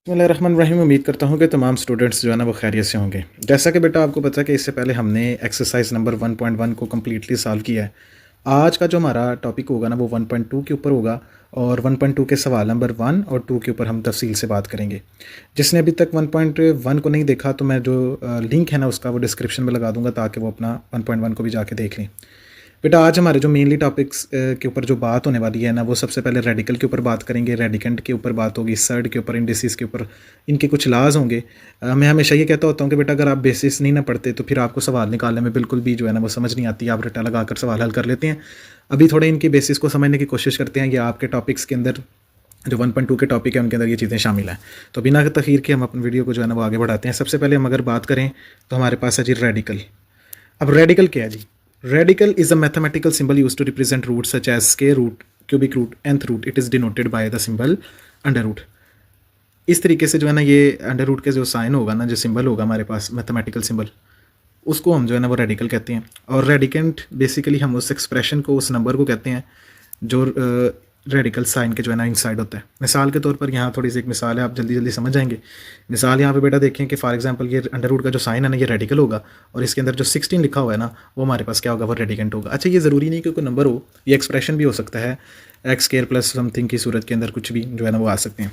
बिस्मिल्लाहिर्रहमानिर्रहीम। उम्मीद करता हूँ कि तमाम स्टूडेंट्स जो है ना वो खैरियत से होंगे। जैसा कि बेटा आपको पता है कि इससे पहले हमने एक्सरसाइज नंबर 1.1 को कम्प्लीटली सॉल्व किया है। आज का जो हमारा टॉपिक होगा ना वो 1.2 के ऊपर होगा और 1.2 के सवाल नंबर 1 और 2 के ऊपर हम तफसील से बात करेंगे। जिसने अभी तक 1.1 को नहीं देखा तो मैं जो लिंक है ना उसका वो डिस्क्रिप्शन में लगा दूंगा ताकि वो अपना 1.1 को भी जाके देख लें। बेटा आज हमारे जो मेनली टॉपिक्स के ऊपर जो बात होने वाली है ना वो सबसे पहले रेडिकल के ऊपर बात करेंगे, रेडिकेंट के ऊपर बात होगी, सर्ड के ऊपर, इंडिसेस के ऊपर, इनके कुछ लाज होंगे। मैं हमेशा ये कहता होता हूँ कि बेटा अगर आप बेसिस नहीं ना पढ़ते तो फिर आपको सवाल निकालने में बिल्कुल भी जो है ना वो समझ नहीं आती, आप रट्टा लगा कर सवाल हल कर लेते हैं। अभी थोड़े इनकी बेसिस को समझने की कोशिश करते हैं, या आपके टॉपिक्स के अंदर जो 1.2 के टॉपिक है उनके अंदर ये चीज़ें शामिल हैं। तो बिना तखीर के हम अपनी वीडियो को जो है ना वो आगे बढ़ाते हैं। सबसे पहले हम अगर बात करें तो हमारे पास है जी रेडिकल। अब रेडिकल क्या है जी? Radical is a mathematical symbol used to represent roots such as square root, cubic root, nth root. It is denoted by the symbol under root. इस तरीके से जो है ना ये अंडर रूट के जो साइन होगा ना, जो सिंबल होगा हमारे पास मैथमेटिकल सिंबल, उसको हम जो है ना वो रेडिकल कहते हैं। और रेडिकेंट बेसिकली हम उस एक्सप्रेशन को, उस नंबर को कहते हैं जो रेडिकल साइन के जो है ना इनसाइड होता है। मिसाल के तौर पर यहाँ थोड़ी सी एक मिसाल है, आप जल्दी जल्दी समझ जाएंगे। मिसाल यहाँ पे बेटा देखें कि फॉर एग्जांपल ये अंडर रूट का जो साइन है ना ये रेडिकल होगा और इसके अंदर जो 16 लिखा हुआ है ना वो हमारे पास क्या होगा, वो रेडिकेंट होगा। अच्छा, ये ज़रूरी नहीं कि कोई नंबर हो, ये एक्सप्रेशन भी हो सकता है, एक्स स्क्वायर प्लस समथिंग की सूरत के अंदर कुछ भी जो है ना वो आ सकते हैं।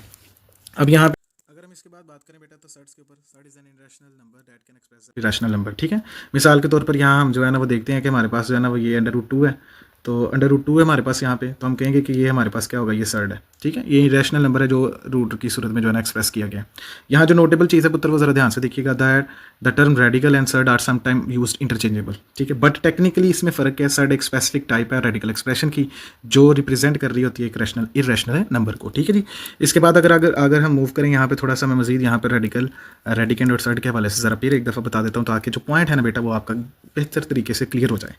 अब यहाँ पे अगर हम इसके बाद बात करें बेटा तो सर्ड्स के ऊपर, surd is an irrational number that can express irrational number. ठीक है, मिसाल के तौर पर यहाँ हम जो है ना वो देखते हैं कि हमारे पास जो है ना वो ये अंडर रूट 2 है, तो अंडर रूट 2 है हमारे पास यहाँ पे, तो हम कहेंगे कि ये हमारे पास क्या होगा, ये सर्ड है। ठीक है, ये इरेशनल नंबर है जो रूट की सूरत में जो है ना एक्सप्रेस किया गया। यहाँ जो नोटेबल चीज़ है पुत्र वो ज़रा ध्यान से देखिएगा, that the term radical and surd are some time used interchangeable. ठीक है, बट टेक्निकली इसमें फ़र्क है, सर्ड एक स्पेसिफिक टाइप है रेडिकल एक्सप्रेशन की जो रिप्रेजेंट कर रही होती है एक रैशनल इरेशनल नंबर को। ठीक है जी, इसके बाद अगर हम मूव करें यहाँ पे थोड़ा सा, मैं मजीद यहाँ पर रेडिकल, रेडिकेंट और सर्ड के हवाले से ज़रा फिर एक दफ़ा बता देता हूँ ताकि जो पॉइंट है ना बेटा वो आपका बेहतर तरीके से क्लियर हो जाए।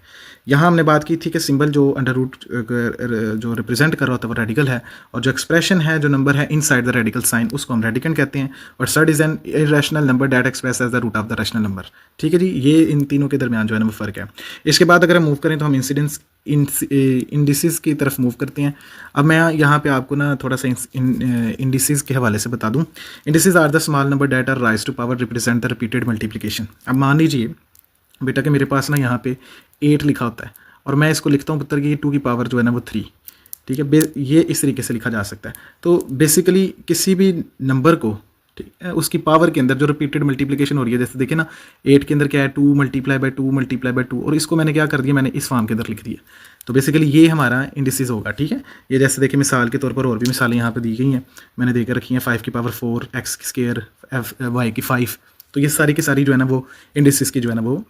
यहाँ हमने बात की थी कि सिंबल जो अंडर रूट जो रिप्रेजेंट कर रहा होता है वो रेडिकल है, और जो एक्सप्रेशन है, जो नंबर है इनसाइड द रेडिकल साइन, उसको हम रेडिकेंट कहते हैं। और surd is an irrational number that express as the root of the rational number. ठीक है जी, ये इन तीनों के दरमियान जो है ना वो फ़र्क है। इसके बाद अगर हम मूव करें तो हम इंडिसेस की तरफ मूव करते हैं। अब मैं यहाँ पे आपको ना थोड़ा सा इंडिसेस के हवाले से बता दूँ। Indices are the small number that are raise to power represent the repeated multiplication. अब मान लीजिए बेटा कि मेरे पास ना यहाँ पे 8 लिखा होता है और मैं इसको लिखता हूँ पुत्र की 2 की पावर जो है ना वो 3। ठीक है, ये इस तरीके से लिखा जा सकता है। तो बेसिकली किसी भी नंबर को, ठीक है, उसकी पावर के अंदर जो रिपीटेड मल्टीप्लिकेशन हो रही है, जैसे देखिए ना 8 के अंदर क्या है, 2 मल्टीप्लाई बाय 2 मल्टीप्लाई बाय 2, और इसको मैंने क्या कर दिया, मैंने इस फॉर्म के अंदर लिख दिया। तो बेसिकली ये हमारा इंडिसेस होगा। ठीक है, ये जैसे देखिए मिसाल के तौर पर और भी मिसालें यहाँ पे दी गई हैं, मैंने देकर रखी हैं 5 की पावर 4, एक्स स्क्वायर, वाई की 5। तो ये सारी की सारी जो है ना वो इंडिसेस की जो है ना वो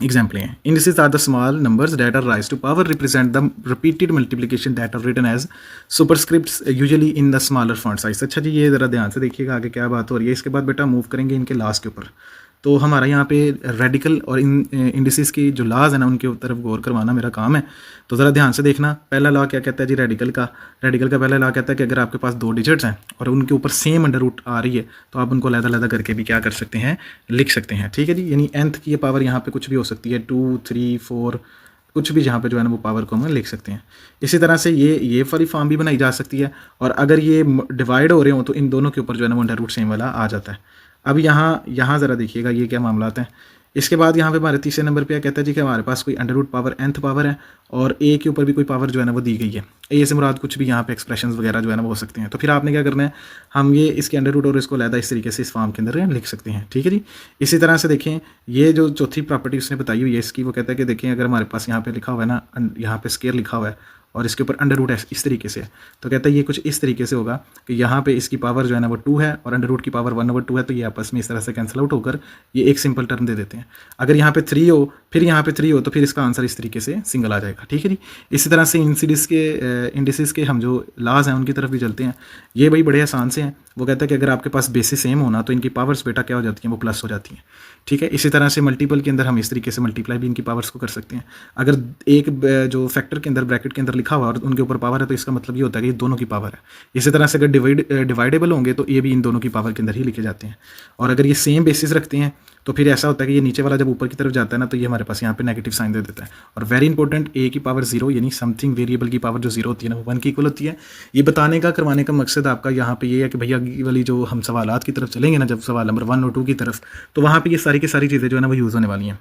एग्जाम्पलें हैं। Indices are the small numbers that are raise to power represent the repeated multiplication that are written as superscripts usually in the smaller font size. अच्छा जी, ये ज़रा ध्यान से देखिएगा आगे क्या बात हो रही है। इसके बाद बेटा मूव करेंगे इनके लास्ट के ऊपर। तो हमारा यहाँ पे रेडिकल और इंडिसेस की जो लाज है ना उनके तरफ गौर करवाना मेरा काम है। तो ज़रा ध्यान से देखना, पहला लॉ क्या कहता है जी रेडिकल का पहला लॉ कहता है कि अगर आपके पास 2 डिजिट्स हैं और उनके ऊपर सेम अंडर रूट आ रही है तो आप उनको अलग अलग करके भी क्या कर सकते हैं, लिख सकते हैं। ठीक है जी, यानी nth की ये पावर यहाँ पे कुछ भी हो सकती है, 2, 3, 4, कुछ भी जहाँ पे जो है ना वो पावर को हम लिख सकते हैं। इसी तरह से ये वाली फॉर्म भी बनाई जा सकती है, और अगर ये डिवाइड हो रहे हो तो इन दोनों के ऊपर जो है ना वो अंडर रूट सेम वाला आ जाता है। अब यहाँ ज़रा देखिएगा ये क्या मामला हैं। इसके बाद यहाँ पे हमारे तीसरे नंबर पे कहता है जी कि हमारे पास कोई under root power nth power है और a के ऊपर भी कोई पावर जो है ना वो दी गई है। a से मुराद कुछ भी यहाँ पे एक्सप्रेशंस वगैरह जो है ना वो हो सकते हैं। तो फिर आपने क्या करना है, हम ये इसके अंडर रूट और इसको अलग इस तरीके से इस फॉर्म के अंदर लिख सकते हैं। ठीक है जी, इसी तरह से देखें ये जो चौथी प्रॉपर्टी उसने बताई हुई है इसकी, वो कहता है कि देखें अगर हमारे पास यहाँ पे लिखा हुआ है ना, यहाँ पे स्क्वायर लिखा हुआ है और इसके ऊपर अंडर रूट है इस तरीके से, तो कहता है ये कुछ इस तरीके से होगा कि यहाँ पे इसकी पावर जो है ना वो 2 है और अंडर रूट की पावर 1/2 है, तो ये आपस में इस तरह से कैंसिल आउट होकर ये एक सिंपल टर्म दे देते हैं। अगर यहाँ पे 3 हो, फिर यहाँ पे 3 हो, तो फिर इसका आंसर इस तरीके से सिंगल आ जाएगा। ठीक है जी, इसी तरह से इंडिसेस के हम जो लाज हैं उनकी तरफ भी चलते हैं। ये भाई बड़े आसान से हैं। वो कहता है कि अगर आपके पास बेसिस सेम होना तो इनकी पावर्स बेटा क्या हो जाती हैं, वो प्लस हो जाती हैं। ठीक है, इसी तरह से मल्टीपल के अंदर हम इस तरीके से मल्टीप्लाई भी इनकी पावर्स को कर सकते हैं। अगर एक जो फैक्टर के अंदर ब्रैकेट के अंदर लिखा लिखा हुआ है और उनके ऊपर पावर है, तो इसका मतलब ये होता है कि ये दोनों की पावर है। इसी तरह से अगर डिवाइडेबल होंगे तो ये भी इन दोनों की पावर के अंदर ही लिखे जाते हैं। और अगर ये सेम बेसिस रखते हैं तो फिर ऐसा होता है कि ये नीचे वाला जब ऊपर की तरफ जाता है ना, तो ये हमारे पास यहाँ पे नेगेटिव साइन दे देता है। और वेरी इंपॉर्टेंट, ए की पावर 0 यानी समथिंग वेरिएबल की पावर जो 0 होती है ना, वो 1 की इक्वल होती है। ये बताने का करवाने का मकसद आपका यहाँ पे ये है कि भैया अगली वाली जो हम सवालात की तरफ चलेंगे ना, जब सवाल नंबर 1 और 2 की तरफ, तो वहाँ पर ये सारी की सारी चीज़ें जो है ना वो यूज़ होने वाली हैं।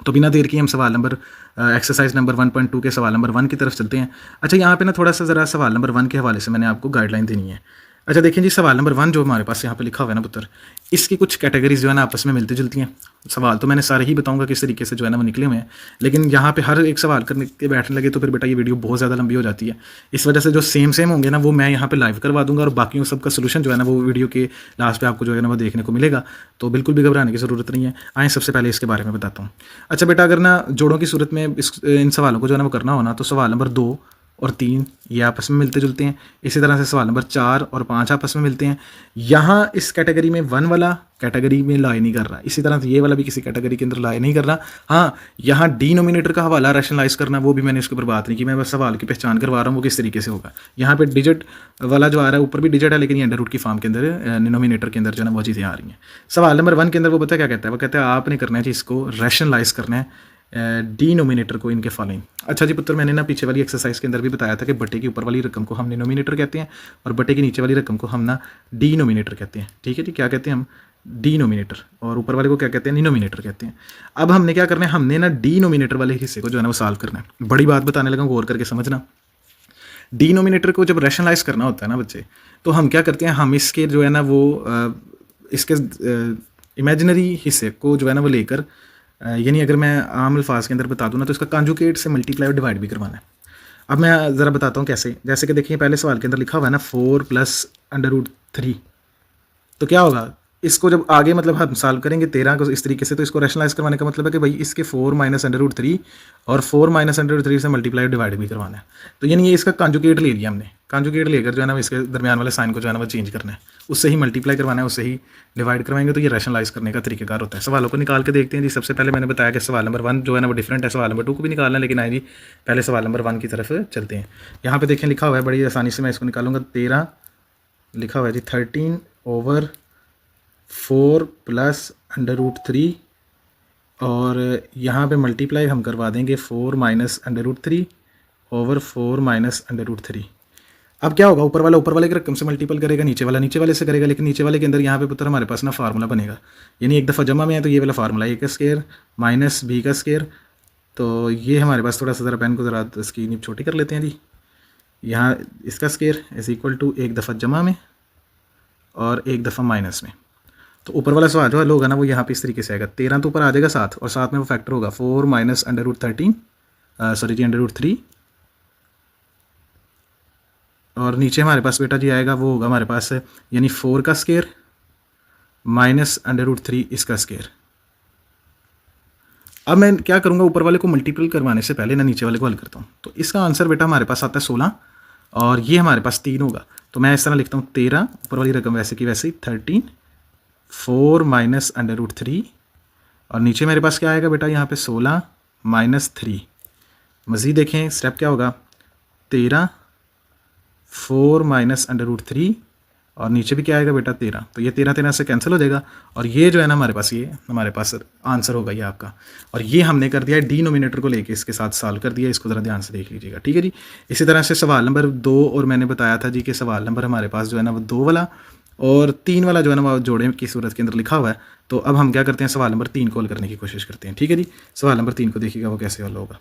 तो बिना देर की हम सवाल नंबर एक्सरसाइज नंबर 1.2 के सवाल नंबर 1 की तरफ चलते हैं। अच्छा, यहाँ पे ना थोड़ा सा ज़रा सवाल नंबर 1 के हवाले से मैंने आपको गाइडलाइन देनी है। अच्छा देखिए जी, सवाल नंबर 1 जो हमारे पास यहाँ पे लिखा हुआ है ना पुत्र, इसकी कुछ कैटेगरीज जो है ना आपस में मिलती जुलती हैं। सवाल तो मैंने सारे ही बताऊंगा किस तरीके से जो है ना वो निकले हुए हैं, लेकिन यहाँ पे हर एक सवाल करने के बैठने लगे तो फिर बेटा ये वीडियो बहुत ज़्यादा लंबी हो जाती है। इस वजह से जो सेम होंगे ना वो मैं यहाँ पे लाइव करवा दूंगा, और बाकियों सबका सोल्यूशन जो है ना वो वीडियो के लास्ट पे आपको जो है ना वो देखने को मिलेगा। तो बिल्कुल भी घबराने की ज़रूरत नहीं है। आए सबसे पहले इसके बारे में बताता हूँ। अच्छा बेटा, अगर ना जोड़ों की सूरत में इन सवालों को जो है ना वो करना होना, तो सवाल नंबर 2 और 3 ये आपस में मिलते जुलते हैं। इसी तरह से सवाल नंबर 4 और 5 आपस में मिलते हैं। यहाँ इस कैटेगरी में 1 वाला कैटेगरी में लाई नहीं कर रहा, इसी तरह से ये वाला भी किसी कैटेगरी के अंदर लाई नहीं कर रहा। हाँ, यहाँ डिनोमिनेटर का हवाला रैशनलाइज करना, वो भी मैंने इसके ऊपर बात नहीं की, मैं बस सवाल की पहचान करवा रहा हूँ वो किस तरीके से होगा। यहाँ पे डिजिट वाला जो आ रहा है ऊपर भी डिजिट है, लेकिन ये अंडर रूट की फॉर्म के अंदर डिनोमिनेटर के अंदर जो है ना वो चीज़ें आ रही हैं। सवाल नंबर 1 के अंदर वो पता क्या कहता है, वो कहता है आपने करना है जी इसको रैशनलाइज करना है डिनोमिनेटर को इनके फॉलोइंग। अच्छा जी पुत्र, मैंने ना पीछे वाली एक्सरसाइज के अंदर भी बताया था कि बटे की ऊपर वाली रकम को हम डिनोमिनेटर कहते हैं और बटे की नीचे वाली रकम को हम ना डिनोमिनेटर कहते हैं। ठीक है जी, क्या कहते हैं हम? डिनोमिनेटर। और ऊपर वाले को क्या कहते हैं? डिनोमिनेटर कहते हैं। अब हमने क्या करना है, हमने ना डिनोमिनेटर वाले हिस्से को जो है ना वो सॉल्व करना है। बड़ी बात बताने लगा, गौर करके समझना। डिनोमिनेटर को जब रैशनलाइज करना होता है ना बच्चे, तो हम क्या करते हैं, हम इसके जो है ना वो इसके इमेजिनरी हिस्से को जो है ना वो लेकर, यानी अगर मैं आम अल्फाज के अंदर बता दूँ ना, तो इसका कॉन्जुगेट से मल्टीप्लाई और डिवाइड भी करवाना है। अब मैं ज़रा बताता हूँ कैसे। जैसे कि देखिए पहले सवाल के अंदर लिखा हुआ है ना 4 + √3, तो क्या होगा, इसको जब आगे मतलब हम सॉल्व करेंगे 13 को इस तरीके से, तो इसको रैशनलाइज करवाने का मतलब है कि भाई इसके 4 - √3 और 4 - √3 से मल्टीप्लाई डिवाइड भी करवाना है। तो यानी ये इसका कॉन्जुगेट ले लिया हमने। कॉन्जुगेट लेकर जो है ना इसके दरमियान वाले साइन को जो है ना वो चेंज करना है, उससे ही मल्टीप्लाई करवाना है, उससे ही डिवाइड करवाएंगे, तो ये रैशनलाइज करने का तरीकेकार होता है। सवालों को निकाल के देखते हैं जी। सबसे पहले मैंने बताया कि सवाल नंबर 1 जो है ना वो डिफरेंट है, सवाल नंबर 2 को भी निकालना है, लेकिन आए जी पहले सवाल नंबर 1 की तरफ चलते हैं। यहाँ पे देखें लिखा हुआ है, बड़ी आसानी से मैं इसको निकालूंगा। 13 लिखा हुआ है जी 13/4 + √3, और यहाँ पे मल्टीप्लाई हम करवा देंगे 4 - √3 / 4 - √3। अब क्या होगा, ऊपर वाले की रकम से मल्टीपल करेगा, नीचे वाले से करेगा, लेकिन नीचे वाले के अंदर यहाँ पे पुत्र हमारे पास ना फार्मूला बनेगा, यानी एक दफ़ा जमा में है तो ये वाला फार्मूला a का स्क्वायर - b का स्क्वायर। तो ये हमारे पास थोड़ा सा ज़रा पेन को ज़रा इसकी नीब छोटी कर लेते हैं जी। यहाँ इसका स्क्वायर = एक दफ़ा जमा में और एक दफ़ा माइनस में। तो ऊपर वाला सवाल जो हल होगा ना वो यहाँ पे इस तरीके से आएगा। 13 तो ऊपर आ जाएगा साथ, और साथ में वो फैक्टर होगा 4 - √13 सॉरी जी √3, और नीचे हमारे पास बेटा जी आएगा वो होगा हमारे पास यानी 4 का स्क्वायर - √3 इसका स्क्वायर। अब मैं क्या करूँगा, ऊपर वाले को मल्टीपल करवाने से पहले ना नीचे वाले को हल करता हूँ। तो इसका आंसर बेटा हमारे पास आता है 16, और ये हमारे पास 3 होगा। तो मैं इस तरह लिखता हूँ 13, ऊपर वाली रकम वैसे की वैसे ही 13, 4 - √3, और नीचे मेरे पास क्या आएगा बेटा यहाँ पे 16 - 3। मज़ीद देखें स्टेप क्या होगा, 13, 4 - √3, और नीचे भी क्या आएगा बेटा 13। तो ये 13 से कैंसिल हो जाएगा, और ये जो है ना हमारे पास आंसर होगा ये आपका। और ये हमने कर दिया है डिनोमिनेटर को लेके इसके साथ सॉल्व कर दिया, इसको ज़रा ध्यान से देख लीजिएगा। ठीक है जी। इसी तरह से सवाल नंबर 2, और मैंने बताया था जी कि सवाल नंबर हमारे पास जो है ना वो 2 वाला और 3 वाला जो है ना वो जोड़े की सूरत के अंदर लिखा हुआ है। तो अब हम क्या करते हैं, सवाल नंबर 3 को हल करने की कोशिश करते हैं। ठीक है जी। सवाल नंबर 3 को देखिएगा वो कैसे हल होगा।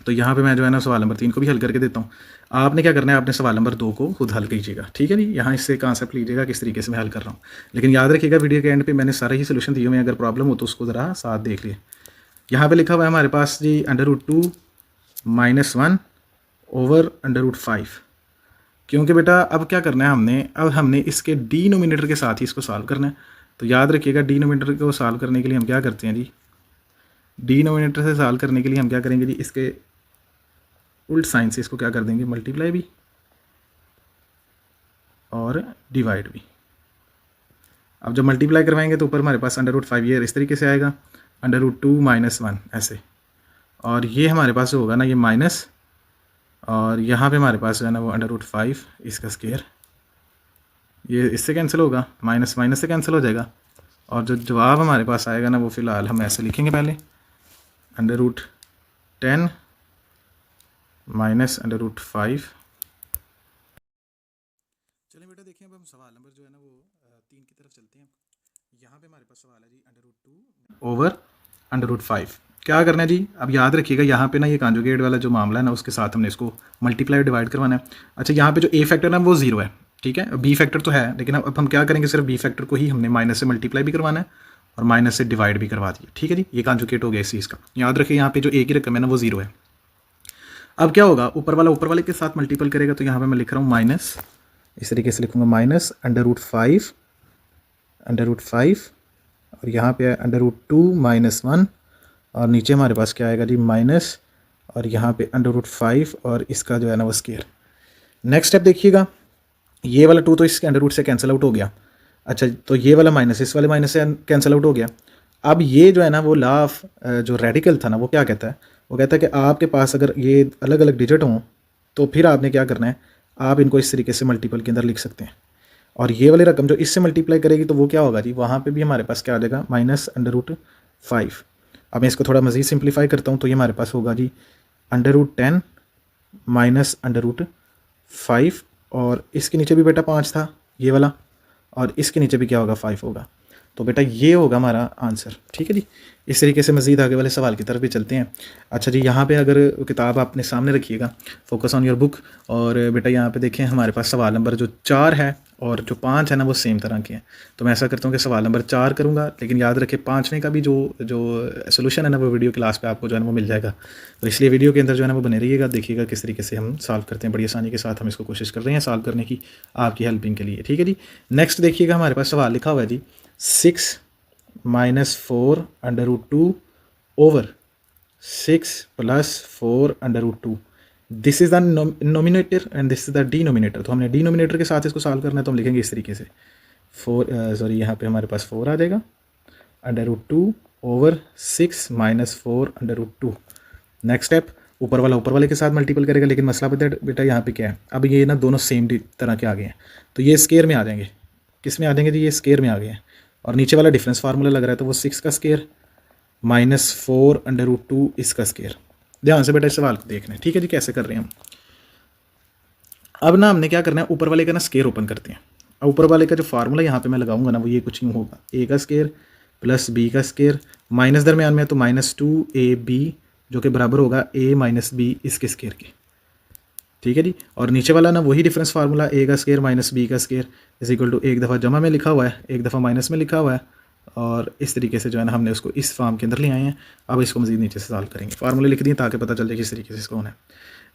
तो यहाँ पे मैं जो है ना सवाल नंबर 3 को भी हल करके देता हूँ। आपने क्या करना है, आपने सवाल नंबर 2 को खुद हल कीजिएगा। ठीक है जी। यहाँ इससे कॉन्सेप्ट लीजिएगा किस तरीके से मैं हल कर रहा हूँ, लेकिन याद रखिएगा वीडियो के एंड पे मैंने सारे ही सोल्यूशन दिए हुए हैं, अगर प्रॉब्लम हो तो उसको ज़रा साथ देख लिए। यहाँ पे लिखा हुआ है हमारे पास जी √2 - 1 / √5, क्योंकि बेटा अब क्या करना है हमने इसके डिनोमिनेटर के साथ ही इसको सॉल्व करना है। तो याद रखिएगा डिनोमिनेटर को सॉल्व करने के लिए हम क्या करते हैं जी, डिनोमिनेटर से सॉल्व करने के लिए हम क्या करेंगे जी, इसके उल्ट साइन से इसको क्या कर देंगे, मल्टीप्लाई भी और डिवाइड भी। अब जब मल्टीप्लाई करवाएंगे तो ऊपर हमारे पास √5 ये इस तरीके से आएगा, √2 - 1 ऐसे, और ये हमारे पास जो होगा ना ये माइनस और यहाँ पे हमारे पास जो है ना वो √5 इसका स्केयर, ये इससे कैंसिल होगा, माइनस माइनस से कैंसिल हो जाएगा। और जो जवाब हमारे पास आएगा ना वो फ़िलहाल हम ऐसे लिखेंगे पहले, √10 माइनस √5। चलिए बेटा देखिए, अब हम सवाल नंबर जो है ना वो 3 की तरफ चलते हैं। यहाँ पे हमारे पास सवाल है जी √2 ओवर √5। क्या करना है जी, अब याद रखिएगा यहाँ पे ना ये कॉन्जुगेट वाला जो मामला है ना उसके साथ हमने इसको मल्टीप्लाई डिवाइड करवाना है। अच्छा, यहाँ पे जो ए फैक्टर है वो 0 है, ठीक है, बी फैक्टर तो है, लेकिन अब हम क्या करेंगे, सिर्फ बी फैक्टर को ही हमने माइनस से मल्टीप्लाई भी करवाना है और माइनस से डिवाइड भी करवा दिया, ठीक है जी। ये कॉन्जुगेट हो गया इस चीज़ का। याद रखिए यहाँ पे जो ए की रकम है ना वो 0 है। अब क्या होगा, ऊपर वाले के साथ मल्टीपल करेगा, तो यहाँ पे मैं लिख रहा हूँ माइनस, इस तरीके से लिखूँगा माइनस √5 और यहाँ पे √2 माइनस 1 और नीचे हमारे पास क्या आएगा जी माइनस और यहाँ पे √5 और इसका जो है ना वो स्केयर। नेक्स्ट स्टेप देखिएगा, ये वाला 2 तो इसके √, से कैंसिल आउट हो गया। अच्छा, तो ये वाला माइनस इस वाले माइनस से कैंसिल आउट हो गया। अब ये जो है ना वो लॉ ऑफ जो रेडिकल था ना वो क्या कहता है, वो कहता है कि आपके पास अगर ये अलग अलग डिजिट हों तो फिर आपने क्या करना है, आप इनको इस तरीके से मल्टीपल के अंदर लिख सकते हैं। और ये वाली रकम जो इससे मल्टीप्लाई करेगी तो वो क्या होगा जी, वहाँ पे भी हमारे पास क्या आ जाएगा, माइनस √5। अब मैं इसको थोड़ा मज़ीद सिंप्लीफाई करता हूँ तो ये हमारे पास होगा जी √10 माइनस √5 और इसके नीचे भी बेटा 5 था ये वाला, और इसके नीचे भी क्या होगा, 5 होगा। तो बेटा ये होगा हमारा आंसर, ठीक है जी। इस तरीके से मज़ीद आगे वाले सवाल की तरफ भी चलते हैं। अच्छा जी, यहाँ पे अगर किताब आपने सामने रखिएगा, फोकस ऑन योर बुक, और बेटा यहाँ पे देखें हमारे पास सवाल नंबर जो 4 है और जो 5 है ना वो सेम तरह के हैं। तो मैं ऐसा करता हूँ कि सवाल नंबर 4 करूँगा, लेकिन याद रखें 5वें का भी जो सोल्यूशन है ना वो वीडियो क्लास पे आपको जो है ना वो मिल जाएगा। तो इसलिए वीडियो के अंदर जो है ना वो बने रहिएगा, देखिएगा किस तरीके से हम सॉल्व करते हैं। बड़ी आसानी के साथ हम इसको कोशिश कर रहे हैं सॉल्व करने की, आपकी हेल्पिंग के लिए, ठीक है जी। नेक्स्ट देखिएगा, हमारे पास सवाल लिखा हुआ है जी 6 minus 4 √2 over 6 plus 4 √2। This is the nominator and this is the denominator. तो हमने डिनोमिनेटर के साथ इसको सॉल्व करना है, तो हम लिखेंगे इस तरीके से 4 यहाँ पे हमारे पास 4 आ जाएगा √2 ओवर 6 माइनस 4 √2। नेक्स्ट स्टेप, ऊपर वाले के साथ मल्टीपल करेगा, लेकिन मसला बेटा यहाँ पे क्या है, अब ये ना दोनों सेम तरह के आ गए हैं, तो ये स्केयर में आ जाएंगे। किस में आ जाएंगे जी, ये स्केयर में आ गए हैं। और नीचे वाला डिफरेंस फार्मूला लग रहा है, तो वो 6 का स्केयर माइनस 4 √2 इसका स्केयर। ध्यान से बेटा इस सवाल को देखना है, ठीक है जी, कैसे कर रहे हैं हम। अब ना हमने क्या करना है, ऊपर वाले का ना स्केयर ओपन करते हैं। अब ऊपर वाले का जो फार्मूला यहाँ पे मैं लगाऊंगा ना वो ये कुछ यूँ होगा, ए का स्केयर प्लस बी का स्केयर, माइनस दरमियान में, तो -2ab जो कि बराबर होगा a माइनस बी इसके स्केयर के, ठीक है जी। और नीचे वाला ना वही डिफरेंस फार्मूला, ए का स्केयर माइनस बी का स्केयर इज इक्वल टू एक दफ़ा जमा में लिखा हुआ है, एक दफ़ा माइनस में लिखा हुआ है, और इस तरीके से जो है ना हमने उसको इस फॉर्म के अंदर ले आए हैं। अब इसको मज़ीद नीचे से सॉल्व करेंगे, फार्मूले लिख दिए ताकि पता चल जाए किस तरीके से इसको होना है।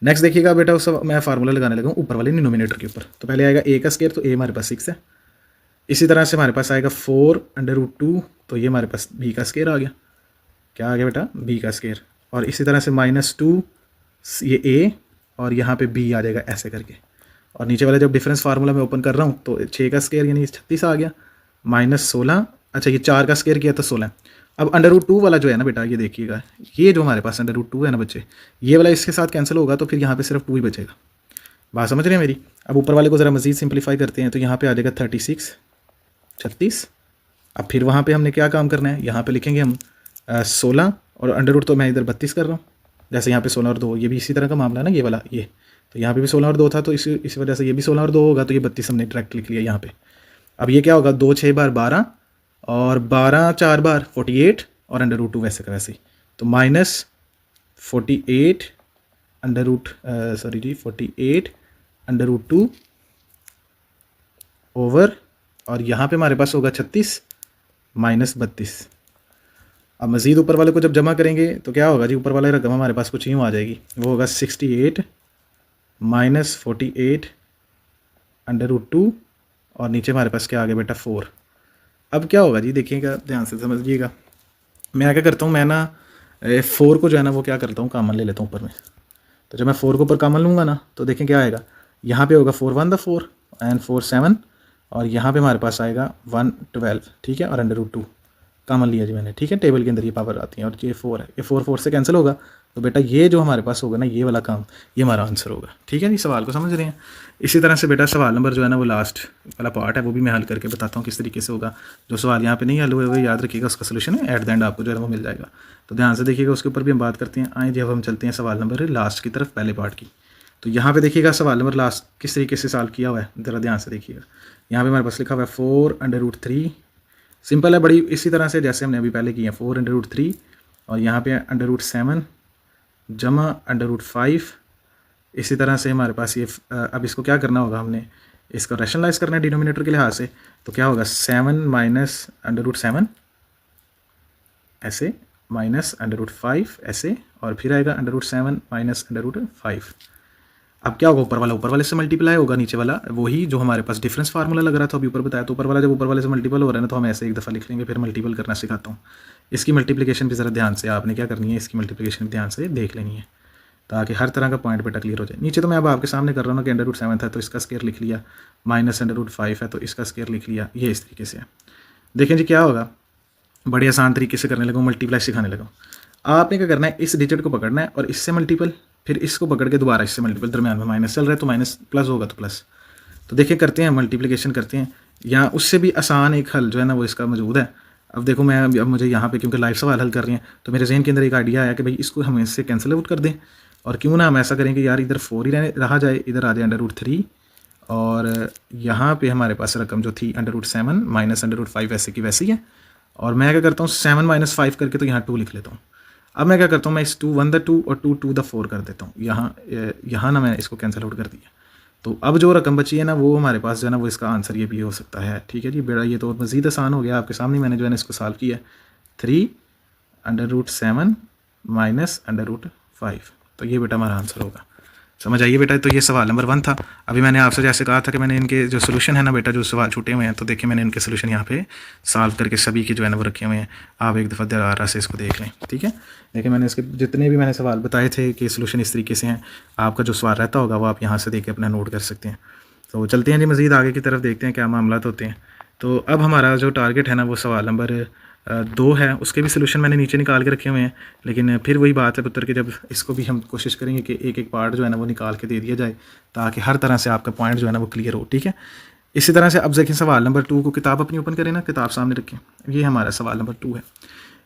नेक्स्ट देखिएगा बेटा, उस मैं फार्मूला लगाने लगा ऊपर वाले डिनोमिनेटर के ऊपर। तो पहले आएगा ए का स्केयर, तो ए हमारे पास 6 है। इसी तरह से हमारे पास आएगा 4 √2, तो ये हमारे पास बी का स्केयर आ गया। क्या आ गया बेटा, बी का स्केयर। और इसी तरह से -2 ये ए और यहाँ पे बी आ जाएगा ऐसे करके। और नीचे वाला जब डिफरेंस फार्मूला मैं ओपन कर रहा हूँ तो 6 का स्केयर यानी 36 आ गया, -16। अच्छा, ये 4 का स्केयर किया तो 16। अब √2 वाला जो है ना बेटा, ये देखिएगा, ये जो हमारे पास √2 है ना बच्चे, ये वाला इसके साथ कैंसिल होगा, तो फिर यहाँ पे सिर्फ 2 ही बचेगा। बात समझ रहे हैं मेरी। अब ऊपर वाले को ज़रा मज़ीद सिंप्लीफाई करते हैं, तो यहाँ पे आ जाएगा 36। अब फिर वहाँ पे हमने क्या काम करना है, यहाँ पे लिखेंगे हम 16 और √2 तो मैं इधर 32 कर रहा हूँ। जैसे यहाँ पे 16 और 2, ये भी इसी तरह का मामला है ना ये वाला, ये तो यहाँ पे भी 16 और 2 था, तो इस वजह से ये भी 16 और 2 होगा, तो ये 32 हमने डायरेक्ट लिख लिया यहाँ पे। अब ये क्या होगा, 2 6 बार 12 और 12 4 बार 48 और √2 वैसे का वैसे ही, तो -48 √2 ओवर, और यहाँ पे हमारे पास होगा 36 -32। अब मज़ीद ऊपर वाले को जब जमा करेंगे तो क्या होगा जी, ऊपर वाला रकम हमारे पास कुछ यूँ आ जाएगी, वो होगा 68 -48 √2 और नीचे हमारे पास क्या आ गया बेटा 4। अब क्या होगा जी, देखिएगा ध्यान से समझिएगा। मैं क्या करता हूँ, मैं ना 4 को जो है ना वो क्या करता हूँ, कॉमन ले लेता हूँ ऊपर में। तो जब मैं 4 को ऊपर कॉमन लूँगा ना तो देखें क्या आएगा, यहाँ पे होगा 4 1 द 4 एंड 4 7, और यहाँ पे हमारे पास आएगा 1 12, ठीक है, और √2 कॉमन लिया जी मैंने, ठीक है। टेबल के अंदर ये पावर आती है और ये 4 है, ये 4 4 से कैंसिल होगा, तो बेटा ये जो हमारे पास होगा ना, ये वाला काम, ये हमारा आंसर होगा। ठीक है जी, सवाल को समझ रहे हैं। इसी तरह से बेटा सवाल नंबर जो है ना वो लास्ट वाला पार्ट है, वो भी मैं हल करके बताता हूँ किस तरीके से होगा। जो सवाल यहाँ पे नहीं हल हुए हुए याद रखिएगा, उसका सोल्यूशन है एट द एंड आपको जो है वो मिल जाएगा। तो ध्यान से देखिएगा, उसके ऊपर भी हम बात करते हैं। आए जब हम चलते हैं सवाल नंबर लास्ट की तरफ, पहले पार्ट की। तो यहाँ पे देखिएगा सवाल नंबर लास्ट किस तरीके से सॉल्व किया हुआ है, ज़रा ध्यान से देखिएगा। यहाँ पे हमारे पास लिखा हुआ है 4√3। सिंपल है बड़ी, इसी तरह से जैसे हमने अभी पहले किया 4√3 और यहाँ पे √7 जमा √5। इसी तरह से हमारे पास ये अब इसको क्या करना होगा, हमने इसको रैशनलाइज करना है डिनोमिनेटर के लिहाज से। तो क्या होगा 7 माइनस √7 ऐसे, माइनस √5 ऐसे, और फिर आएगा √7 माइनस √5। अब क्या होगा, ऊपर वाले से मल्टीप्लाई होगा, नीचे वाला वही जो हमारे पास डिफरेंस फार्मूला लग रहा था अभी ऊपर बताया। तो ऊपर वाला जब ऊपर वाले से मल्टीपल हो रहा है ना, तो हम ऐसे एक दफ़ा लिख लेंगे, फिर मल्टीपल करना सिखाता हूँ। इसकी मल्टीप्लिकेशन भी ज़रा ध्यान से आपने क्या करनी है, इसकी मल्टीप्लिकेशन भी ध्यान से देख लेनी है ताकि हर तरह का पॉइंट बेटा क्लियर हो जाए। नीचे तो मैं अब आपके सामने कर रहा हूँ ना कि √7 है तो इसका स्क्वायर लिख लिया, माइनस √5 है तो इसका स्क्वायर लिख लिया, ये इस तरीके से है। देखें जी क्या होगा, बड़े आसान तरीके से करने लगा, मल्टीप्लाई सिखाने लगा। आपने क्या करना है, इस डिजिट को पकड़ना है और इससे मल्टीपल, फिर इसको पकड़ के दोबारा इससे मल्टीपल, दरम्यान में माइनस चल रहा है तो माइनस, प्लस होगा तो प्लस। तो देखिए करते हैं, मल्टीप्लिकेशन करते हैं। यहाँ उससे भी आसान एक हल जो है ना वो इसका मौजूद है। अब देखो मैं अब मुझे यहाँ पे क्योंकि लाइव सवाल हल कर रहे हैं तो मेरे जहन के अंदर एक आइडिया आया कि भाई इसको हम इससे कैंसिल आउट कर दें, और क्यों ना हम ऐसा करें कि यार इधर 4 ही रहा जाए, इधर आ जाए √3, और यहाँ पे हमारे पास रकम जो थी √7 माइनस √5 वैसे की वैसी है। और मैं क्या करता हूँ 7 माइनस 5 करके तो यहाँ 2 लिख लेता हूँ। अब मैं क्या करता हूँ, मैं इस 2 1 द 2 और 2 2 द 4 कर देता हूँ। यहाँ ना मैं इसको कैंसिल आउट कर दिया। तो अब जो रकम बची है ना वो हमारे पास जो है ना वो इसका आंसर ये भी हो सकता है। ठीक है जी बेटा, ये तो मज़ीद आसान हो गया, आपके सामने मैंने जो है ना इसको सॉल्व किया 3√7 माइनस √5। तो ये बेटा हमारा आंसर होगा। समझ आइए बेटा। तो ये सवाल नंबर 1 था। अभी मैंने आपसे जैसे कहा था कि मैंने इनके जो सोल्यूशन है ना बेटा, जो सवाल छूटे हुए हैं, तो देखिए मैंने इनके सोल्यूशन यहाँ पे सॉल्व करके सभी के जो है ना वो रखे हुए हैं। आप एक दफ़ा दोबारा से इसको देख लें। ठीक है, देखिए मैंने इसके जितने भी मैंने सवाल बताए थे कि सोल्यूशन इस तरीके से हैं। आपका जो सवाल रहता होगा वो आप यहाँ से देख के अपना नोट कर सकते हैं। तो चलते हैं जी मज़ीद आगे की तरफ, देखते हैं क्या मामला होते हैं। तो अब हमारा जो टारगेट है ना वो सवाल नंबर 2 है। उसके भी सोल्यूशन मैंने नीचे निकाल के रखे हुए हैं, लेकिन फिर वही बात है पुत्र कि जब इसको भी हम कोशिश करेंगे कि एक एक पार्ट जो है ना वो निकाल के दे दिया जाए ताकि हर तरह से आपका पॉइंट जो है ना वो क्लियर हो। ठीक है, इसी तरह से अब देखें सवाल नंबर 2 को, किताब अपनी ओपन करें ना, किताब सामने रखें। ये हमारा सवाल नंबर 2 है।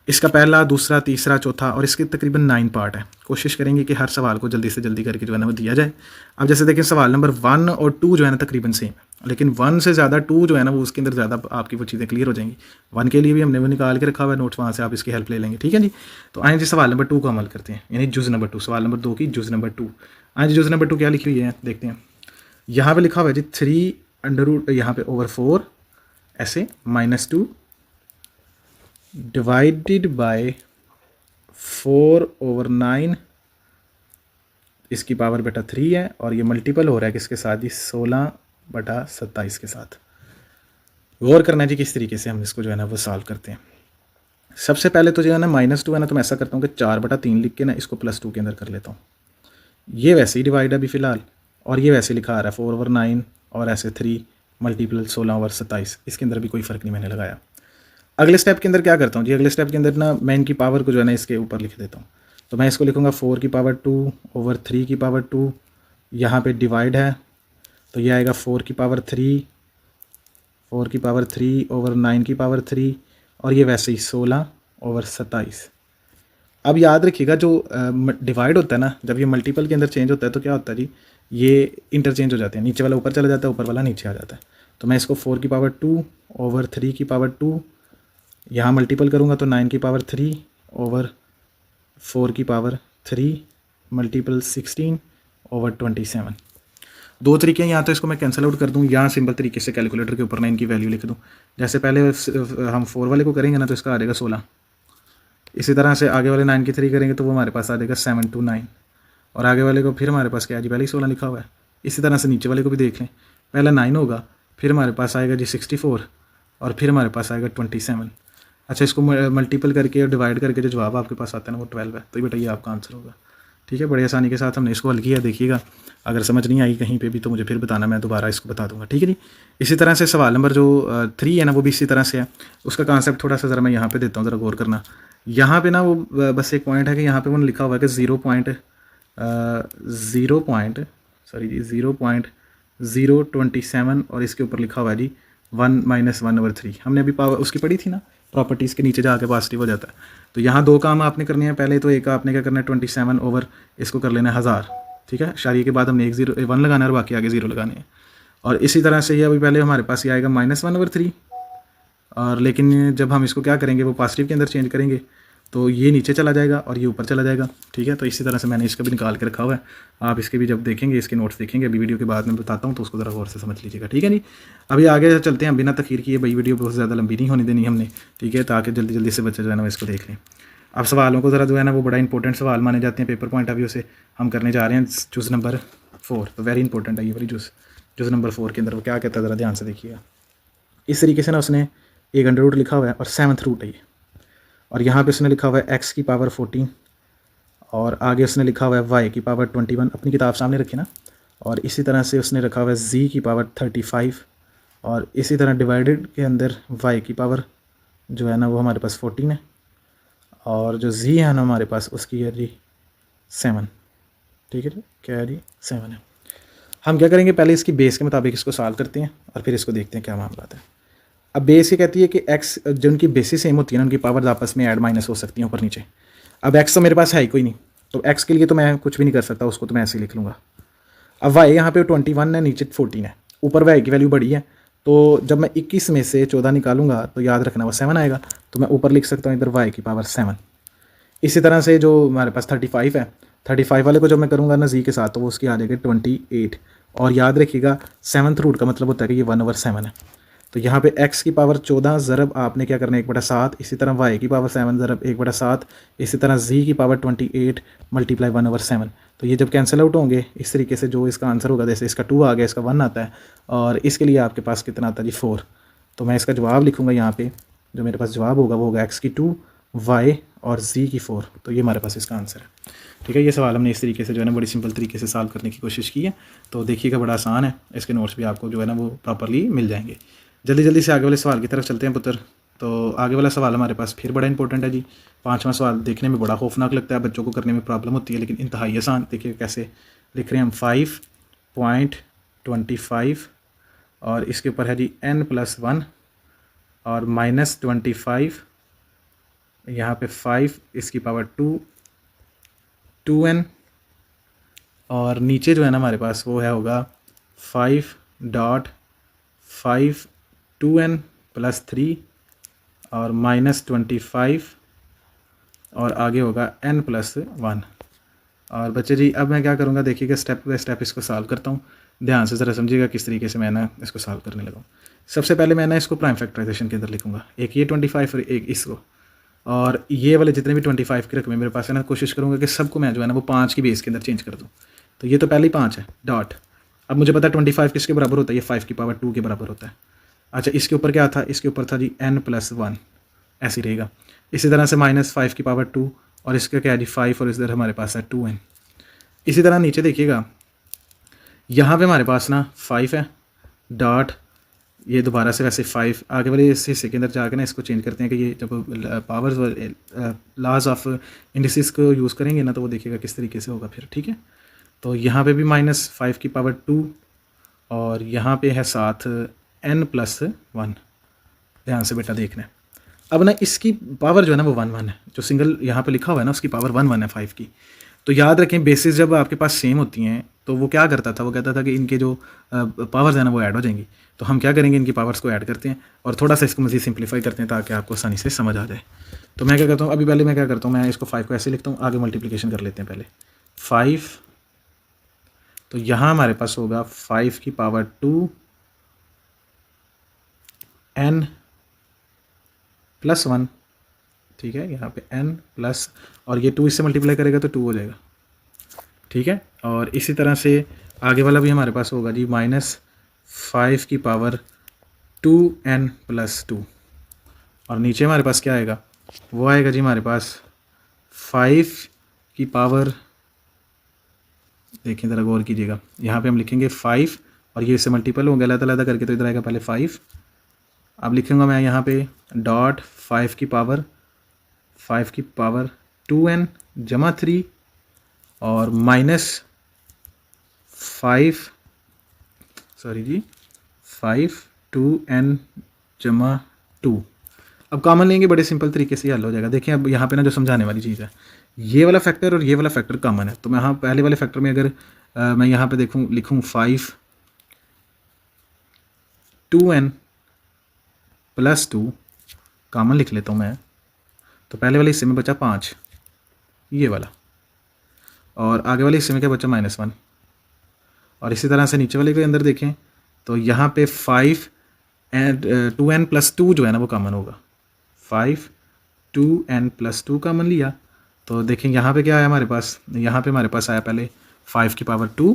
इसका पहला, दूसरा, तीसरा, चौथा और इसके तकरीबन 9 पार्ट है। कोशिश करेंगे कि हर सवाल को जल्दी से जल्दी करके जो है ना वो दिया जाए। अब जैसे देखें सवाल नंबर 1 और 2 जो है ना तकरीबन सेम, लेकिन 1 से ज़्यादा 2 जो है ना वो उसके अंदर ज़्यादा आपकी वो चीज़ें क्लियर हो जाएंगी। 1 के लिए भी हमने वो निकाल के रखा हुआ है नोट्स, वहाँ से आप इसकी हेल्प ले लेंगे। ठीक है जी, तो आए जी सवाल नंबर 2 को अमल करते हैं, यानी जुज़ नंबर 2, सवाल नंबर 2 की जुज़ नंबर 2। आए जी जुज़ नंबर 2 क्या लिखी हुई है देखते हैं। यहाँ पर लिखा हुआ है जी 3 यहाँ पे ओवर 4 ऐसे -2 डिवाइडेड बाय 4/9, इसकी पावर बेटा 3 है, और ये मल्टीपल हो रहा है किसके साथ जी, 16/27 के साथ। गौर करना है जी किस तरीके से हम इसको जो है ना वो सॉल्व करते हैं। सबसे पहले तो जो है ना -2 है ना, तो मैं ऐसा करता हूँ कि 4/3 लिख के ना इसको +2 के अंदर कर लेता हूँ। ये वैसे ही डिवाइड है अभी फ़िलहाल, और ये वैसे लिखा आ रहा है 4/9 और ऐसे 3 मल्टीपल 16/27, इसके अंदर भी कोई फ़र्क नहीं मैंने लगाया। अगले स्टेप के अंदर क्या करता हूँ जी, अगले स्टेप के अंदर ना मैं इनकी पावर को जो है ना इसके ऊपर लिख देता हूँ। तो मैं इसको लिखूँगा 4 की पावर 2/3 की पावर 2, यहाँ पे डिवाइड है तो ये आएगा 4 की पावर 3 4/9 की पावर 3, और ये वैसे ही 16/27। अब याद रखिएगा जो डिवाइड होता है ना, जब ये मल्टीपल के अंदर चेंज होता है तो क्या होता है जी, ये इंटरचेंज हो जाते हैं, नीचे वाला ऊपर चला जाता है, ऊपर वाला नीचे आ जाता है। तो मैं इसको 4 की पावर 2/3 की पावर 2 यहाँ मल्टीपल करूँगा तो 9 की पावर 3/4 की पावर 3 मल्टीपल 16/27। दो तरीके हैं, या तो इसको मैं कैंसिल आउट कर दूँ या सिंपल तरीके से कैलकुलेटर के ऊपर ना इनकी वैल्यू लिख दूँ। जैसे पहले हम 4 वाले को करेंगे ना तो इसका आ जाएगा 16, इसी तरह से आगे वाले 9 की 3 करेंगे तो वो हमारे पास आ जाएगा 7 to 9, और आगे वाले को फिर हमारे पास क्या है जी, पहले ही 16 लिखा हुआ है। इसी तरह से नीचे वाले को भी देख लें, पहला 9 होगा, फिर हमारे पास आएगा जी 64, और फिर हमारे पास आएगा 27। अच्छा, इसको मल्टीपल करके और डिवाइड करके जो जवाब आपके पास आता है ना वो 12 है। तो बेटा ये आपका आंसर होगा। ठीक है, बड़ी आसानी के साथ हमने इसको हल किया। देखिएगा अगर समझ नहीं आई कहीं पे भी तो मुझे फिर बताना, मैं दोबारा इसको बता दूंगा। ठीक है जी, इसी तरह से सवाल नंबर जो 3 है ना वो भी इसी तरह से है। उसका कॉन्सेप्ट थोड़ा सा ज़रा मैं यहाँ पे देता हूँ, ज़रा गौर करना। यहाँ पे ना वो बस एक पॉइंट है कि यहाँ पे वो लिखा हुआ है कि 0.027 और इसके ऊपर लिखा हुआ है जी 1 - 1/3। हमने अभी पावर उसकी पढ़ी थी ना, प्रॉपर्टीज़ के नीचे जाके पॉजिटिव हो जाता है। तो यहाँ दो काम आपने करने हैं। पहले तो एक आपने क्या करना है 27 ओवर इसको कर लेना है 1000, ठीक है। शारिये के बाद हमने 1 लगाना है और बाकी आगे 0 लगाने हैं। और इसी तरह से ये अभी पहले हमारे पास ये आएगा -1/3, और लेकिन जब हम इसको क्या करेंगे वो पॉजिटिव के अंदर चेंज करेंगे तो ये नीचे चला जाएगा और ये ऊपर चला जाएगा, ठीक है। तो इसी तरह से मैंने इसका भी निकाल के रखा हुआ है। आप इसके भी जब देखेंगे, इसके नोट्स देखेंगे अभी वीडियो के बाद में बताता हूँ, तो उसको ज़रा गौर से समझ लीजिएगा, ठीक है जी। अभी आगे चलते हैं, बिना तखीर किए। भाई वीडियो बहुत ज़्यादा लंबी नहीं होने देनी हमने, ठीक है, ताकि जल्दी जल्दी से बच्चे जो है ना इसको देख लें। अब सवालों को ज़रा जो है ना वो बड़ा इंपॉर्टेंट सवाल माने जाते हैं पेपर पॉइंट ऑफ व्यू से। हम करने जा रहे हैं जूस नंबर 4, तो वेरी इंपॉर्टेंट है ये वाली जूस नंबर 4 के अंदर वो क्या कहता है, ज़रा ध्यान से देखिएगा। इस तरीके से ना उसने एक अंडर रूट लिखा हुआ है और 7th रूट है ये, और यहाँ पे उसने लिखा हुआ है x की पावर 14 और आगे उसने लिखा हुआ है y की पावर 21। अपनी किताब सामने रखी ना। और इसी तरह से उसने रखा हुआ है z की पावर 35 और इसी तरह डिवाइडेड के अंदर y की पावर जो है ना वो हमारे पास 14 है और जो z है ना हमारे पास उसकी है जी 7, ठीक है जी, क्या है जी 7 है। हम क्या करेंगे, पहले इसकी बेस के मुताबिक इसको सॉल्व करते हैं और फिर इसको देखते हैं क्या मामला है। अब बेस ये कहती है कि x जो उनकी बेसिस सेम होती है ना, उनकी पावर आपस में ऐड माइनस हो सकती हैं ऊपर नीचे। अब x तो मेरे पास है ही कोई नहीं, तो x के लिए तो मैं कुछ भी नहीं कर सकता, उसको तो मैं ऐसे ही लिख लूँगा। अब y यहाँ पे 21 है, नीचे 14 है, ऊपर y की वैल्यू बड़ी है, तो जब मैं 21 में से 14 निकालूंगा तो याद रखना वो 7 आएगा, तो मैं ऊपर लिख सकता हूँ इधर y की पावर 7। इसी तरह से जो हमारे पास 35 है, 35 वाले को जब मैं करूँगा ना z के साथ तो वो उसकी आ जाएगी 28। और याद रखिएगा 7th रूट का मतलब होता है कि ये 1/7 है। तो यहाँ पे x की पावर 14 ज़रब आपने क्या करना है 1/7, इसी तरह y की पावर 7 ज़रब 1/7, इसी तरह z की पावर 28 मल्टीप्लाई 1/7। तो ये जब कैंसिल आउट होंगे इस तरीके से जो इसका आंसर होगा, जैसे इसका 2 आ गया, इसका 1 आता है, और इसके लिए आपके पास कितना आता है जी 4। तो मैं इसका जवाब लिखूँगा यहाँ पे, जो मेरे पास जवाब होगा वो होगा x की 2, y और z की 4। तो ये हमारे पास इसका आंसर है, ठीक है। ये सवाल हमने इस तरीके से जो है ना बड़ी सिंपल तरीके से सॉल्व करने की कोशिश की है। तो देखिएगा बड़ा आसान है, इसके नोट्स भी आपको जो है ना वो प्रॉपरली मिल जाएंगे। जल्दी जल्दी से आगे वाले सवाल की तरफ चलते हैं पुत्र। तो आगे वाला सवाल हमारे पास फिर बड़ा इंपॉर्टेंट है जी। 5वां सवाल देखने में बड़ा खौफनाक लगता है, बच्चों को करने में प्रॉब्लम होती है, लेकिन इंतहाई आसान। देखिए कैसे लिख रहे हैं हम, 5.25 और इसके ऊपर है जी n+1 और -25, यहाँ पे 5 इसकी पावर 2n, और नीचे जो है ना हमारे पास वो है होगा 5.5 2n + 3 और -25 और आगे होगा n+1। और बच्चे जी अब मैं क्या करूँगा, देखिएगा स्टेप बाय स्टेप इसको सॉल्व करता हूँ। ध्यान से ज़रा समझिएगा किस तरीके से मैं ना इसको सॉल्व करने लगा हूँ। सबसे पहले मैं ना इसको प्राइम फैक्टराइजेशन के अंदर लिखूँगा, एक ये 25 और एक इसको, और ये वाले जितने भी 25 की रकमें मेरे पास है ना, कोशिश करूँगा कि सबको मैं जो है ना वो 5 की बेस के अंदर चेंज कर दूँ। तो ये तो पहले ही 5 है डॉट। अब मुझे पता है 25 किसके बराबर होता है, ये 5 की पावर 2 के बराबर होता है। अच्छा इसके ऊपर क्या था, इसके ऊपर था जी n+1, ऐसे ही रहेगा। इसी तरह से -5 की पावर 2 और इसका क्या है जी 5 और इधर हमारे पास है 2n। इसी तरह नीचे देखिएगा यहाँ पे हमारे पास ना 5 है डॉट, ये दोबारा से वैसे 5 आगे वाले इस हिस्से के अंदर जाकर ना इसको चेंज करते हैं कि ये जब पावर्स लॉज ऑफ इंडिसेस को यूज़ करेंगे ना तो वो देखिएगा किस तरीके से होगा फिर, ठीक है। तो यहाँ पे भी -5 की पावर 2 और यहाँ पे है साथ n+1। ध्यान से बेटा देखना है। अब ना इसकी पावर जो है ना वो 1 1 है, जो सिंगल यहाँ पे लिखा हुआ है ना उसकी पावर 1 1 है 5 की। तो याद रखें बेसिस जब आपके पास सेम होती हैं तो वो क्या करता था, वो कहता था कि इनके जो पावर्स हैं ना वो ऐड हो जाएंगी। तो हम क्या करेंगे, इनकी पावर्स को ऐड करते हैं और थोड़ा सा इसको मज़ीद सिंप्लीफाई करते हैं ताकि आपको आसानी से समझ आ जाए। तो मैं क्या करता हूँ, अभी पहले मैं क्या करता हूँ, मैं इसको 5 को ऐसे लिखता हूँ, आगे मल्टीप्लिकेशन कर लेते हैं पहले 5। तो यहाँ हमारे पास होगा 5 की पावर 2 n+1, ठीक है। यहाँ पे n प्लस और ये 2 इससे मल्टीप्लाई करेगा तो 2 हो जाएगा, ठीक है। और इसी तरह से आगे वाला भी हमारे पास होगा जी -5 की पावर 2n+2 और नीचे हमारे पास क्या आएगा, वो आएगा जी हमारे पास 5 की पावर, देखिए ज़रा गौर कीजिएगा, यहाँ पे हम लिखेंगे 5 और ये इससे मल्टीपल होंगे अलग-अलग करके, तो इधर आएगा पहले 5। अब लिखूँगा मैं यहाँ पे डॉट 5 की पावर 5 की पावर 2n जमा 3 और माइनस 5 2n जमा 2। अब कॉमन लेंगे, बड़े सिंपल तरीके से हल हो जाएगा। देखिए अब यहाँ पे ना जो समझाने वाली चीज़ है, ये वाला फैक्टर और ये वाला फैक्टर कॉमन है। तो मैं यहाँ पहले वाले फैक्टर में अगर मैं यहाँ पे लिखूँ 5 2n प्लस 2 कॉमन लिख लेता हूँ मैं। तो पहले वाले हिस्से में बचा 5 ये वाला, और आगे वाले हिस्से में क्या बचा -1। और इसी तरह से नीचे वाले के अंदर देखें तो यहाँ पे 5 एंड 2n प्लस 2 जो है ना वो कॉमन होगा। 5 2n प्लस 2 कॉमन लिया तो देखें यहाँ पे क्या आया हमारे पास, यहाँ पे हमारे पास आया पहले 5 की पावर 2।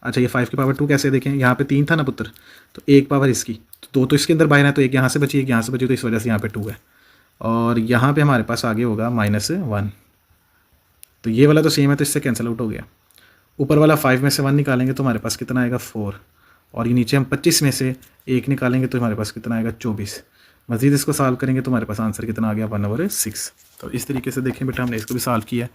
अच्छा ये 5 की पावर 2 कैसे, देखें यहाँ पे 3 था ना पुत्र, तो एक पावर इसकी, तो 2 तो इसके अंदर बाहर है, तो एक यहाँ से बची एक यहाँ से बची, तो इस वजह से यहाँ पे 2 है। और यहाँ पे हमारे पास आगे होगा -1। तो ये वाला तो सेम है, तो इससे कैंसिल आउट हो गया। ऊपर वाला 5 में से 1 निकालेंगे तो हमारे पास कितना आएगा 4, और ये नीचे हम 25 में से 1 निकालेंगे तो हमारे पास कितना आएगा 24। मज़ीद इसको सॉल्व करेंगे तो हमारे पास आंसर कितना आ गया 1/6। तो इस तरीके से देखें बेटा हमने इसको भी सॉल्व किया है।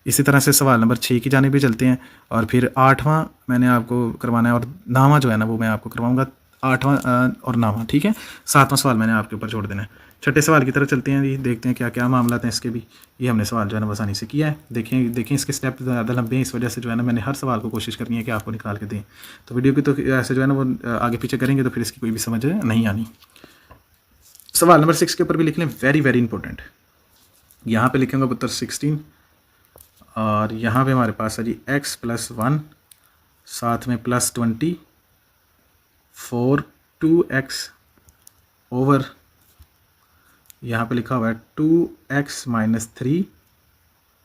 इसी तरह से सवाल नंबर 6 की जाने भी चलते हैं, और फिर 8वां मैंने आपको करवाना है और 9वां जो है ना वो मैं आपको करवाऊँगा, 8वां और 9वां, ठीक है। 7वां सवाल मैंने आपके ऊपर छोड़ देना है। छठे सवाल की तरफ चलते हैं जी, देखते हैं क्या क्या मामला हैं इसके भी। ये हमने सवाल जो है ना आसानी से किया है। देखें इसके स्टेप ज़्यादा लंबे हैं, इस वजह से जो है ना मैंने हर सवाल को कोशिश करनी है कि आपको निकाल के दें। तो वीडियो की तो ऐसे जो है ना वो आगे पीछे करेंगे तो फिर इसकी कोई भी समझ नहीं आनी। सवाल नंबर 6 के ऊपर भी लिख लें, वेरी वेरी इंपॉर्टेंट। यहाँ पे लिखेंगे पुत्र 16, और यहाँ पे हमारे पास है जी x + 1 साथ में +20 4 2x ओवर, यहाँ पे लिखा हुआ है 2x - 3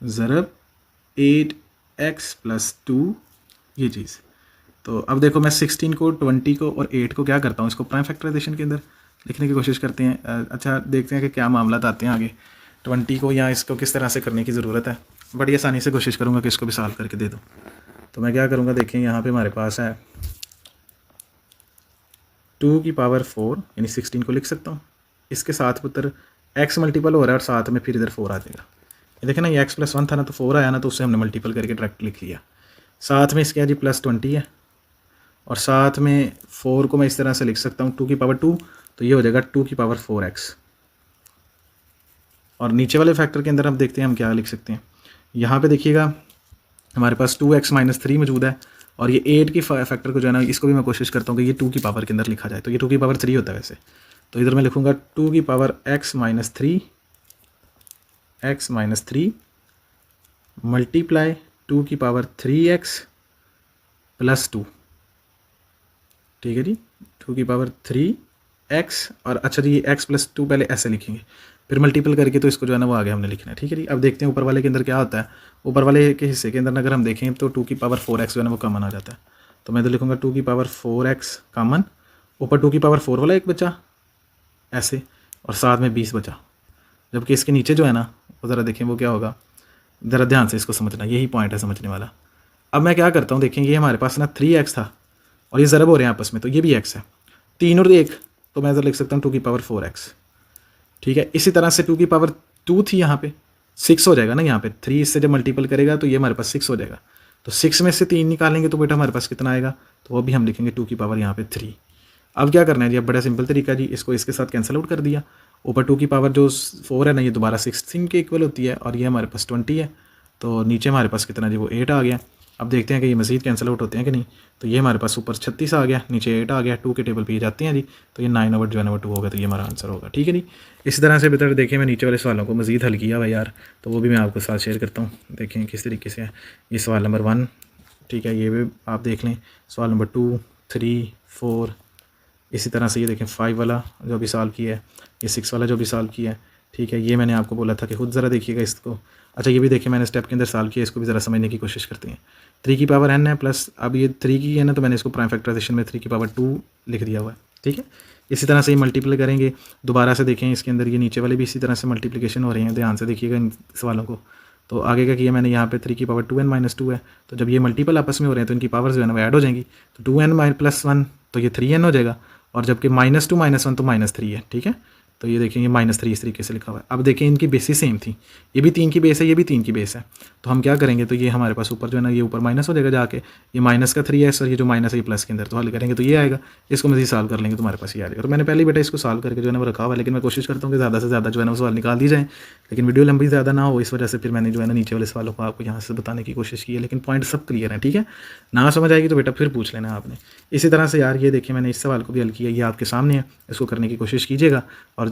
ज़रब 8x + 2 ये चीज़। तो अब देखो मैं 16 को 20 को और 8 को क्या करता हूँ, इसको प्राइम फैक्टराइजेशन के अंदर लिखने की कोशिश करते हैं। अच्छा देखते हैं कि क्या मामला आते हैं आगे। 20 को या इसको किस तरह से करने की ज़रूरत है, बड़ी आसानी से कोशिश करूँगा कि इसको भी सॉल्व करके दे दूँ। तो मैं क्या करूँगा, देखें यहाँ पे हमारे पास है 2 की पावर 4 यानी 16 को लिख सकता हूँ। इसके साथ पुत्र x मल्टीपल हो रहा है और साथ में फिर इधर 4 आ जाएगा। ये देखें ना, ये x + 1 था ना, तो 4 आया ना, तो उससे हमने मल्टीपल करके डायरेक्ट लिख लिया। साथ में इसके जी +20 है, और साथ में 4 को मैं इस तरह से लिख सकता हूँ 2 की पावर 2, तो ये हो जाएगा 2 की पावर 4x। और नीचे वाले फैक्टर के अंदर हम देखते हैं हम क्या लिख सकते हैं। यहाँ पे देखिएगा हमारे पास 2x - 3 मौजूद है, और ये 8 की फैक्टर को जो है ना इसको भी मैं कोशिश करता हूँ कि ये 2 की पावर के अंदर लिखा जाए, तो ये 2 की पावर 3 होता है वैसे। तो इधर मैं लिखूँगा 2 की पावर x - 3 मल्टीप्लाई 2 की पावर 3x + 2, ठीक है जी, 2 की पावर 3x। और अच्छा जी ये x + 2 पहले ऐसे लिखेंगे, फिर मल्टीपल करके तो इसको जो है ना वो आगे हमने लिखना है, ठीक है जी। अब देखते हैं ऊपर वाले के अंदर क्या होता है। ऊपर वाले के हिस्से के अंदर अगर हम देखें तो 2 की पावर 4x जो है ना वो कॉमन आ जाता है। तो मैं इधर लिखूँगा 2 की पावर 4x कॉमन, ऊपर 2 की पावर 4 वाला एक बचा ऐसे, और साथ में 20 बचा। जबकि इसके नीचे जो है ना वो ज़रा देखें वो क्या होगा, ज़रा ध्यान से इसको समझना, यही पॉइंट है समझने वाला। अब मैं क्या करता हूँ, देखें ये हमारे पास ना 3x था और ये ज़रब हो रहे हैं आपस में, तो ये भी x है, 3 और 1, तो मैं इधर लिख सकता हूँ 2 की पावर 4x, ठीक है। इसी तरह से 2 की पावर 2 थी, यहाँ पे 6 हो जाएगा ना, यहाँ पे 3 इससे जब मल्टीपल करेगा तो ये हमारे पास 6 हो जाएगा। तो 6 में से 3 निकालेंगे तो बेटा हमारे पास कितना आएगा, तो वो भी हम लिखेंगे 2 की पावर यहाँ पे 3। अब क्या करना है जी, अब बड़ा सिंपल तरीका जी, इसको इसके साथ कैंसिल आउट कर दिया। ऊपर 2 की पावर जो 4 है ना ये दोबारा 16 के इक्वल होती है, और ये हमारे पास 20 है, तो नीचे हमारे पास कितना जी वो 8 आ गया। अब देखते हैं कि ये मज़ीद कैंसिल आउट होते हैं कि नहीं। तो ये हमारे पास ऊपर 36 आ गया, नीचे 8 आ गया, 2 के टेबल पे ये जाते हैं जी, तो ये 9 ओवर जो है ना वो 2 होगा, तो ये हमारा आंसर होगा, ठीक है जी। इस तरह से बेहतर देखें मैं नीचे वाले सवालों को मज़ीद हल किया हुआ यार, तो वो भी मैं आपके साथ शेयर करता हूँ। देखें किस तरीके से है। ये सवाल नंबर 1, ठीक है, ये भी आप देख लें। सवाल नंबर 2 3 4, इसी तरह से ये देखें 5 वाला जो भी सॉल्व किया है, ये 6 वाला जो भी सॉल्व किया है, ठीक है। ये मैंने आपको बोला था कि खुद ज़रा देखिएगा इसको। अच्छा ये भी देखिए मैंने स्टेप के अंदर सॉल्व किया, इसको भी ज़रा समझने की कोशिश करते हैं। 3 की पावर n है प्लस, अब ये 3 की है ना, तो मैंने इसको प्राइम फैक्टराइजेशन में 3 की पावर 2 लिख दिया हुआ है, ठीक है। इसी तरह से ये मल्टीप्लाई करेंगे दोबारा से, देखें इसके अंदर ये नीचे वाले भी इसी तरह से मल्टीप्लिकेशन हो रही हैं, ध्यान से देखिएगा इन सवालों को। तो आगे का किया मैंने यहाँ पे 3 की पावर 2n - 2 है, तो जब ये मल्टीपल आपस में हो रहे हैं तो इनकी पावर जो है ना वो ऐड हो जाएंगी, तो 2n + 1 तो ये 3n हो जाएगा, और जबकि -2 - 1 तो -3 है, ठीक है। तो ये देखिए ये -3 इस तरीके से लिखा हुआ है। अब देखिए इनकी बेसिस सेम थी, ये भी 3 की बेस है, ये भी 3 की बेस है। तो हम क्या करेंगे, तो ये हमारे पास ऊपर जो है ना ये ऊपर माइनस हो जाएगा जाके, ये माइनस का 3s और ये जो माइनस है ये प्लस के अंदर, तो हल करेंगे तो ये आएगा। इसको मज़ीद सॉल्व कर लेंगे तो हमारे पास ये आ जाएगा। तो मैंने पहले ही बेटा इसको सॉल्व करके जो है ना वो रखा हुआ है, लेकिन मैं कोशिश करता हूँ कि ज़्यादा से ज़्यादा जो है ना वो सवाल निकाल दी जाए, लेकिन वीडियो लंबी ज़्यादा ना हो, इस वजह से फिर मैंने जो है ना नीचे वाले सवालों को आपको यहाँ से बताने की कोशिश की है। लेकिन पॉइंट सब क्लियर है, ठीक है। ना समझ आएगी तो बेटा फिर पूछ लेना आपने। इसी तरह से यार ये देखिए मैंने इस सवाल को भी हल किया, ये आपके सामने है, इसको करने की कोशिश कीजिएगा और